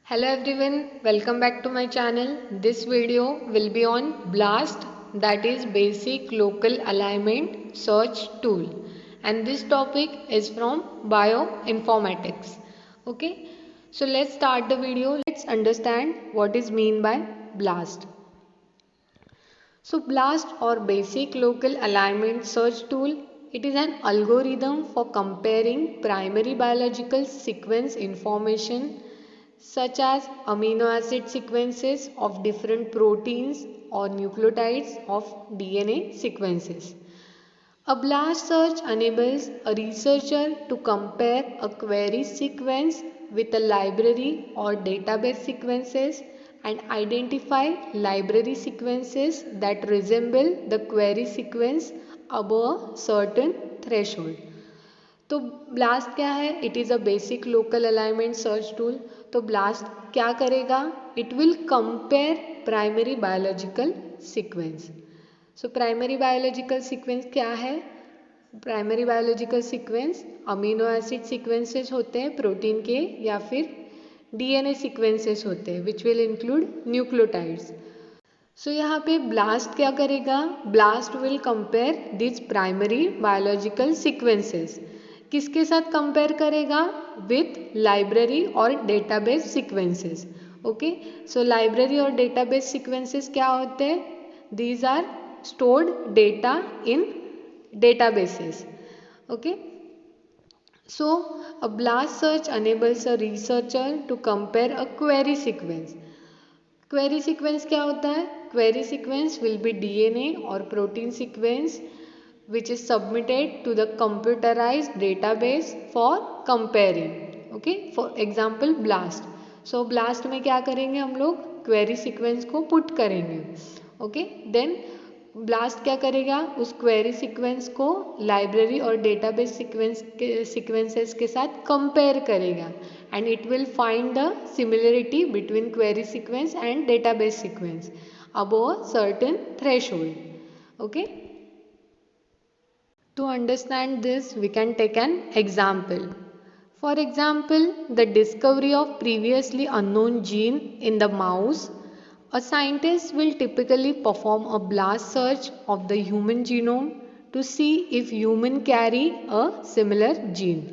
Hello everyone, welcome back to my channel. This video will be on BLAST, that is Basic Local Alignment Search Tool, and this topic is from Bioinformatics. Okay, so let's start the video. Let's understand what is mean by BLAST. So BLAST or Basic Local Alignment Search Tool, it is an algorithm for comparing primary biological sequence information such as amino acid sequences of different proteins or nucleotides of DNA sequences. A BLAST search enables a researcher to compare a query sequence with a library or database sequences and identify library sequences that resemble the query sequence above a certain threshold. तो blast क्या है? It is a basic local alignment search tool. तो blast क्या करेगा? It will compare primary biological sequence. So primary biological sequence क्या है? Primary biological sequence amino acid sequences होते हैं प्रोटीन के या फिर डीएनए सीक्वेंसेस होते हैं which will include nucleotides. So यहाँ पे ब्लास्ट क्या करेगा? BLAST will compare this primary biological sequences. किसके साथ कंपेयर करेगा? विथ लाइब्रेरी और database sequences. Okay, so library और डेटाबेस सीक्वेंसेस क्या होते हैं? These are stored data in databases. Okay, so a blast search enables a researcher to compare a query sequence. Query sequence क्या होता है? Query sequence will be DNA और protein sequence which is submitted to the computerized database for comparing. Okay, for example blast. So blast में क्या करेंगे हम लोग? Query sequence को पुट करेंगे. ओके, देन ब्लास्ट क्या करेगा? उस क्वेरी सीक्वेंस को लाइब्रेरी और डेटाबेस सीक्वेंसेस के साथ कंपेयर करेगा and it will find the similarity between query sequence and database sequence above a certain threshold. Okay, to understand this, we can take an example. For example, the discovery of previously unknown gene in the mouse. A scientist will typically perform a blast search of the human genome to see if human carry a similar gene.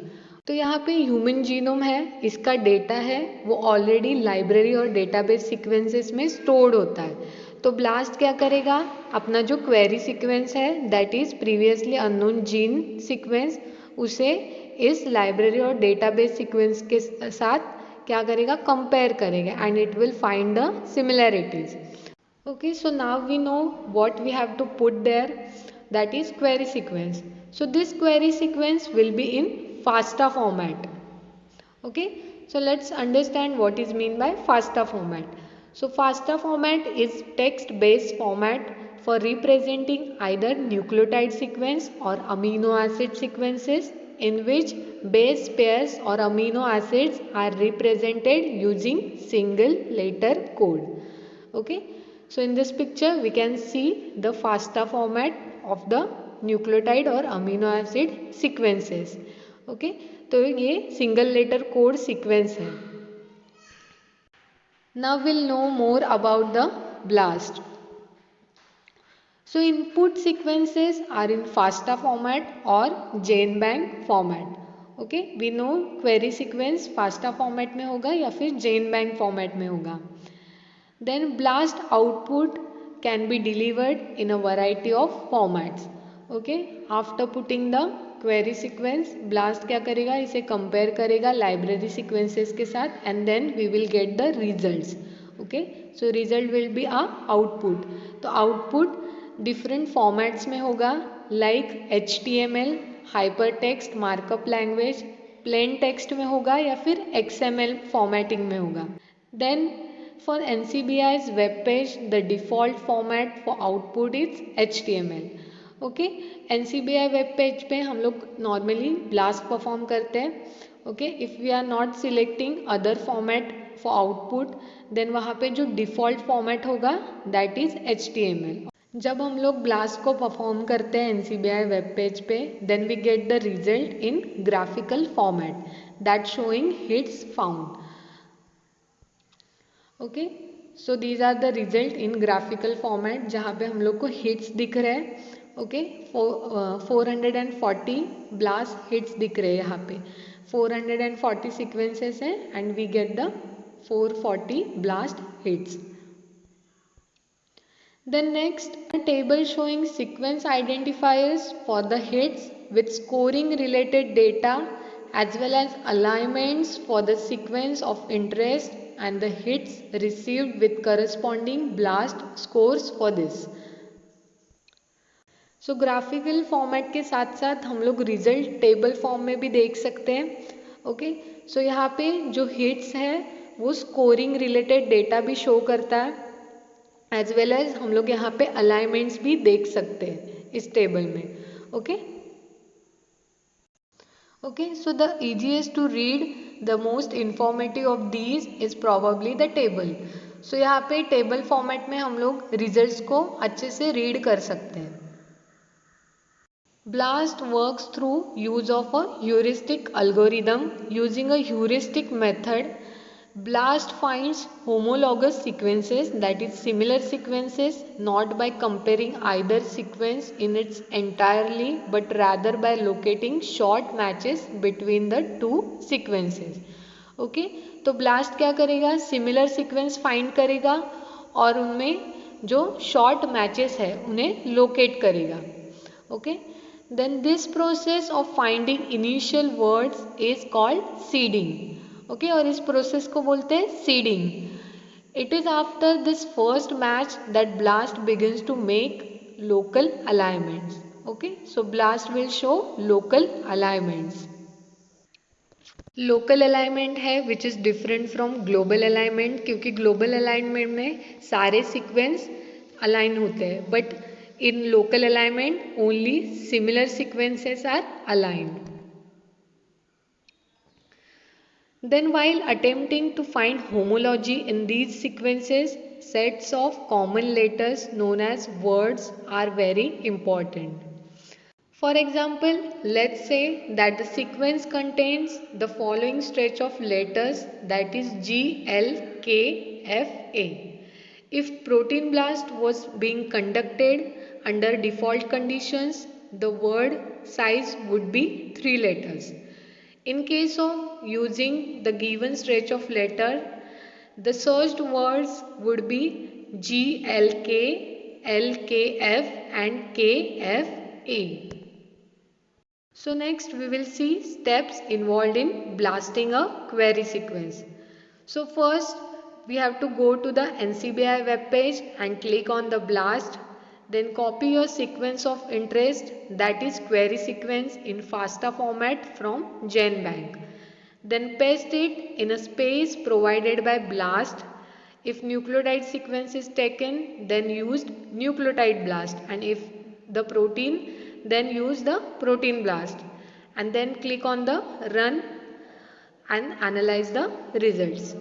तो यहाँ पे human genome है, इसका data है वो already library और database sequences में stored होता है. तो ब्लास्ट क्या करेगा? अपना जो क्वेरी सीक्वेंस है that is previously unknown gene sequence, उसे इस लाइब्रेरी और डेटाबेस सीक्वेंस के साथ क्या करेगा? कंपेयर करेगा and it will find the similarities. Okay, so now we know what we have to put there, that is query sequence. So this query sequence will be in FASTA format. Okay, so let's understand what is mean by FASTA format. So FASTA format is text based format for representing either nucleotide sequence or amino acid sequences in which base pairs or amino acids are represented using single letter code. Okay, so in this picture we can see the FASTA format of the nucleotide or amino acid sequences. Okay, तो ये single letter code sequence है. Now will know more about the BLAST. So input sequences are in FASTA format और GenBank format. Okay, we know query sequence FASTA format में होगा या फिर GenBank format में होगा. Then BLAST output can be delivered in a variety of formats. Okay, after putting the query sequence, BLAST क्या करेगा? इसे कंपेयर करेगा लाइब्रेरी सीक्वेंसेस के साथ and then we will get the results. Okay, so result will be a output. तो output different formats में होगा like HTML, hyper text markup language, plain text में होगा या फिर XML फॉर्मेटिंग में होगा. Then for NCBI's web page, the default format for output is HTML. Okay, NCBI web page पे हम लोग नॉर्मली ब्लास्ट परफॉर्म करते हैं. Okay, if we are not selecting other format for output then वहाँ पे जो डिफ़ॉल्ट फॉर्मेट होगा that is HTML. जब हम लोग ब्लास्ट को परफॉर्म करते हैं NCBI वेब पेज पे then we get the result in graphical format that showing hits found. Okay, so these are the result in graphical format, जहाँ पे हम लोग को हिट्स दिख रहे हैं। ओके, 440 ब्लास्ट हिट्स दिख रहे हैं यहाँ पे, 440 सीक्वेंसेस हैं and we get the 440 blast hits. Then next, a table showing sequence identifiers for the hits with scoring related data as well as alignments for the sequence of interest and the hits received with corresponding blast scores for this. So graphical format के साथ साथ हम लोग result table form में भी देख सकते हैं। ओके, सो यहाँ पे जो हिट्स है वो स्कोरिंग रिलेटेड डेटा भी शो करता है, एज वेल एज हम लोग यहाँ पे अलाइनमेंट्स भी देख सकते हैं इस टेबल में। Okay okay, so the easiest to read the most informative of these is probably the table. So यहाँ पे टेबल फॉर्मेट में हम लोग रिजल्ट्स को अच्छे से रीड कर सकते हैं। BLAST works through use of a heuristic algorithm. Using a heuristic method, BLAST finds homologous sequences, that is similar sequences, not by comparing either sequence in its entirely but rather by locating short matches between the two sequences. Okay, तो BLAST क्या करेगा, similar sequence find करेगा और उनमें जो short matches है उन्हें locate करेगा। Okay, then this process of finding initial words is called seeding. Okay, और इस प्रोसेस को बोलते हैं seeding. It is after this first match that BLAST begins to make local alignments. Okay, so BLAST will show local alignments. Local alignment है which is different from global alignment, क्योंकि global alignment में सारे sequence align होते हैं, but in local alignment only similar sequences are aligned. Then while attempting to find homology in these sequences, sets of common letters known as words are very important. For example, let's say that the sequence contains the following stretch of letters, that is G, L, K, F, A. If protein blast was being conducted under default conditions, the word size would be 3 letters. In case of using the given stretch of letter, the searched words would be GLK, LKF and KFA. So next we will see steps involved in blasting a query sequence. So first we have to go to the NCBI web page and click on the BLAST. Then copy your sequence of interest, that is query sequence, in FASTA format from GenBank. Then paste it in a space provided by BLAST. If nucleotide sequence is taken, then use nucleotide BLAST, and if the protein, then use the protein BLAST, and then click on the run and analyze the results.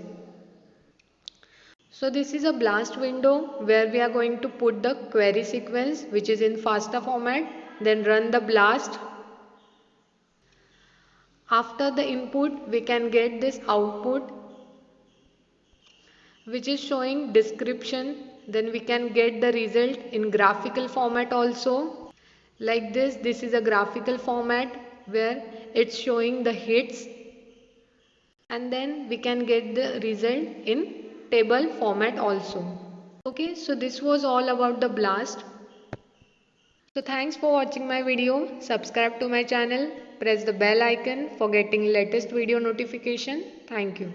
So this is a BLAST window where we are going to put the query sequence which is in FASTA format, then run the BLAST. After the input we can get this output which is showing description. Then we can get the result in graphical format also. Like this is a graphical format where it's showing the hits, and then we can get the result in table format also. Okay, so this was all about the BLAST. So thanks for watching my video. Subscribe to my channel. Press the bell icon for getting latest video notification. Thank you.